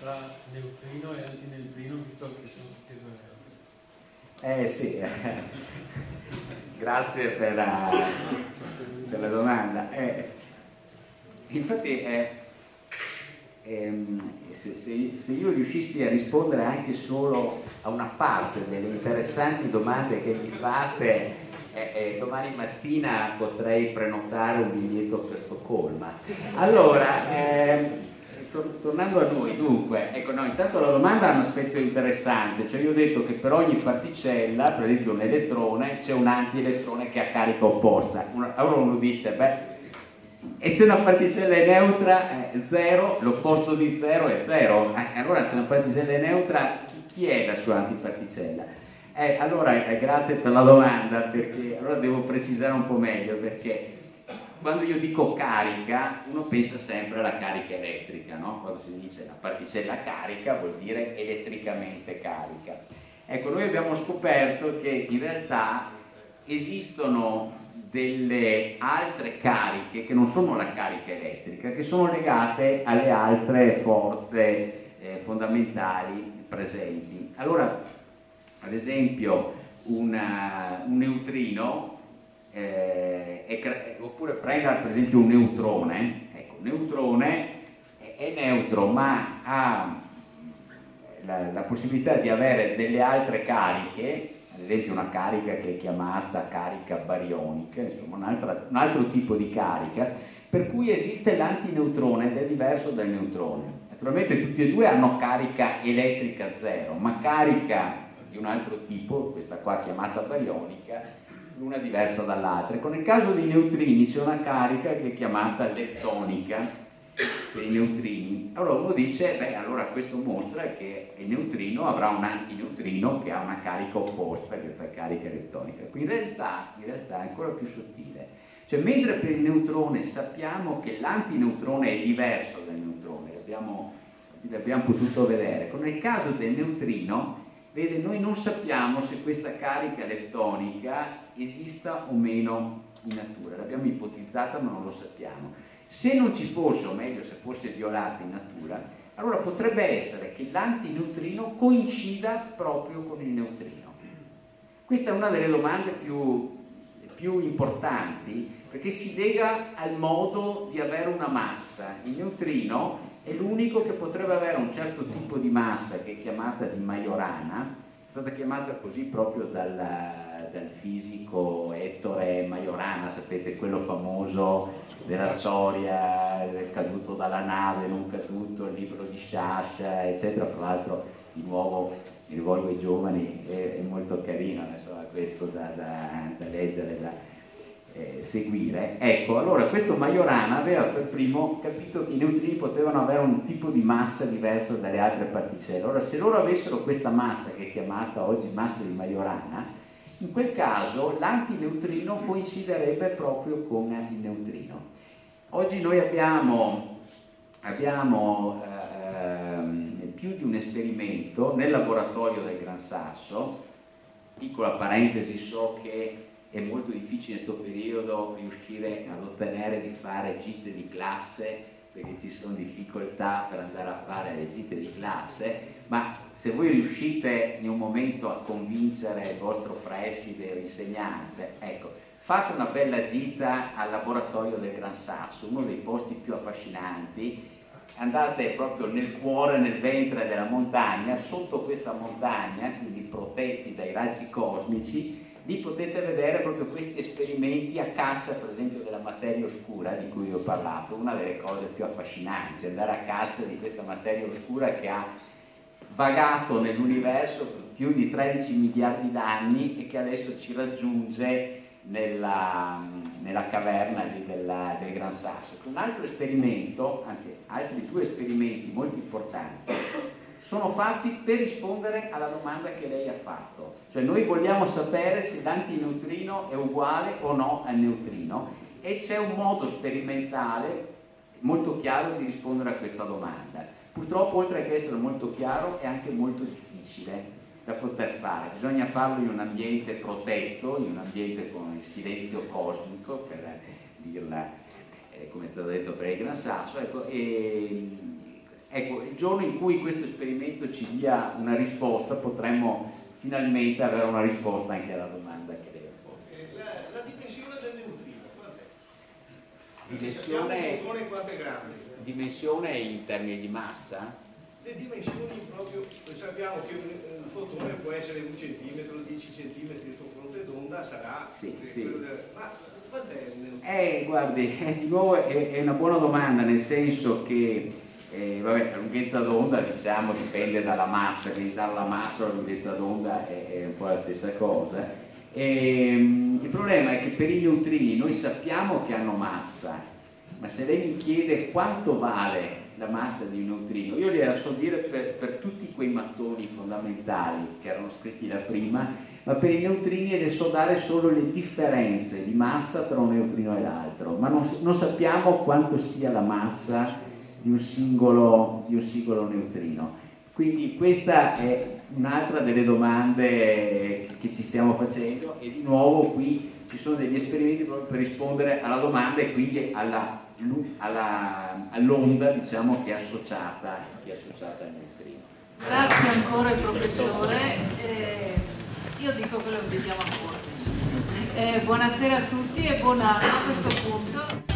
tra neutrino e antineutrino, visto che sono tutti e due. Sì, grazie per la domanda. Infatti, se io riuscissi a rispondere anche solo a una parte delle interessanti domande che mi fate, domani mattina potrei prenotare un biglietto per Stoccolma. Allora, tornando a noi, dunque, ecco, no, intanto la domanda ha un aspetto interessante, cioè io ho detto che per ogni particella, per esempio un elettrone, c'è un antielettrone che ha carica opposta. Allora uno dice, beh, e se una particella è neutra, 0, l'opposto di 0 è 0. Allora se una particella è neutra, chi è la sua antiparticella? Allora, grazie per la domanda, perché allora devo precisare un po' meglio, perché quando io dico carica, uno pensa sempre alla carica elettrica, no? Quando si dice la particella carica vuol dire elettricamente carica. Ecco, noi abbiamo scoperto che in realtà esistono delle altre cariche che non sono la carica elettrica, che sono legate alle altre forze fondamentali presenti. Allora, ad esempio, un neutrino, oppure prenda per esempio un neutrone. Ecco, un neutrone è neutro, ma ha la possibilità di avere delle altre cariche, ad esempio una carica che è chiamata carica barionica, insomma un altro tipo di carica, per cui esiste l'antineutrone ed è diverso dal neutrone. Naturalmente tutti e due hanno carica elettrica 0, ma carica di un altro tipo, questa qua chiamata barionica, l'una diversa dall'altra. Ecco, nel caso dei neutrini c'è una carica che è chiamata leptonica per i neutrini. Allora uno dice, beh, allora questo mostra che il neutrino avrà un antineutrino che ha una carica opposta a questa carica leptonica. Qui in realtà è ancora più sottile. Cioè, mentre per il neutrone sappiamo che l'antineutrone è diverso dal neutrone, l'abbiamo potuto vedere, ecco, nel caso del neutrino, vede, noi non sappiamo se questa carica leptonica esista o meno in natura, l'abbiamo ipotizzata ma non lo sappiamo. Se non ci fosse, o meglio se fosse violata in natura, allora potrebbe essere che l'antineutrino coincida proprio con il neutrino. Questa è una delle domande più importanti, perché si lega al modo di avere una massa. Il neutrino è l'unico che potrebbe avere un certo tipo di massa che è chiamata di Majorana, è stata chiamata così proprio dal fisico Ettore Majorana, sapete, quello famoso della storia, caduto dalla nave, non caduto, il libro di Sciascia, eccetera. Tra l'altro, di nuovo mi rivolgo ai giovani, è molto carino, insomma, questo da leggere, da seguire. Ecco, allora questo Majorana aveva per primo capito che i neutrini potevano avere un tipo di massa diverso dalle altre particelle. Ora, se loro avessero questa massa, che è chiamata oggi massa di Majorana, in quel caso l'antineutrino coinciderebbe proprio con il neutrino. Oggi noi abbiamo più di un esperimento nel laboratorio del Gran Sasso. Piccola parentesi, so che è molto difficile in questo periodo riuscire ad ottenere di fare gite di classe, perché ci sono difficoltà per andare a fare le gite di classe, ma se voi riuscite in un momento a convincere il vostro preside o insegnante, ecco, fate una bella gita al laboratorio del Gran Sasso, uno dei posti più affascinanti. Andate proprio nel cuore, nel ventre della montagna, sotto questa montagna, quindi protetti dai raggi cosmici. Lì potete vedere proprio questi esperimenti a caccia, per esempio, della materia oscura di cui vi ho parlato. Una delle cose più affascinanti, andare a caccia di questa materia oscura che ha vagato nell'universo per più di 13 miliardi d'anni e che adesso ci raggiunge nella caverna del Gran Sasso. Un altro esperimento, anzi altri due esperimenti molto importanti, sono fatti per rispondere alla domanda che lei ha fatto. Cioè, noi vogliamo sapere se l'antineutrino è uguale o no al neutrino, e c'è un modo sperimentale molto chiaro di rispondere a questa domanda. Purtroppo, oltre che essere molto chiaro, è anche molto difficile da poter fare. Bisogna farlo in un ambiente protetto, in un ambiente con il silenzio cosmico, per dirla come è stato detto per il Gran Sasso. Ecco, ecco, il giorno in cui questo esperimento ci dia una risposta potremmo finalmente avere una risposta anche alla domanda che lei ha posto. La dimensione del neutrino, quant'è? Dimensione in termini di massa? Le dimensioni proprio, sappiamo che un fotone può essere 1 centimetro, 10 centimetri su fronte d'onda, sarà ma quant'è il neutrino? Guardi, di nuovo è una buona domanda, nel senso che vabbè, la lunghezza d'onda diciamo dipende dalla massa, quindi dalla massa alla lunghezza d'onda è un po' la stessa cosa. Il problema è che per i neutrini noi sappiamo che hanno massa, ma se lei mi chiede quanto vale la massa di un neutrino, io gliela so dire per tutti quei mattoni fondamentali che erano scritti da prima, ma per i neutrini le so dare solo le differenze di massa tra un neutrino e l'altro, ma non sappiamo quanto sia la massa di un singolo neutrino. Quindi questa è un'altra delle domande che ci stiamo facendo, e di nuovo qui ci sono degli esperimenti proprio per rispondere alla domanda e quindi all'onda, diciamo, che è associata al neutrino. Grazie ancora professore, io dico che lo invitiamo ancora. Buonasera a tutti e buon anno a questo punto.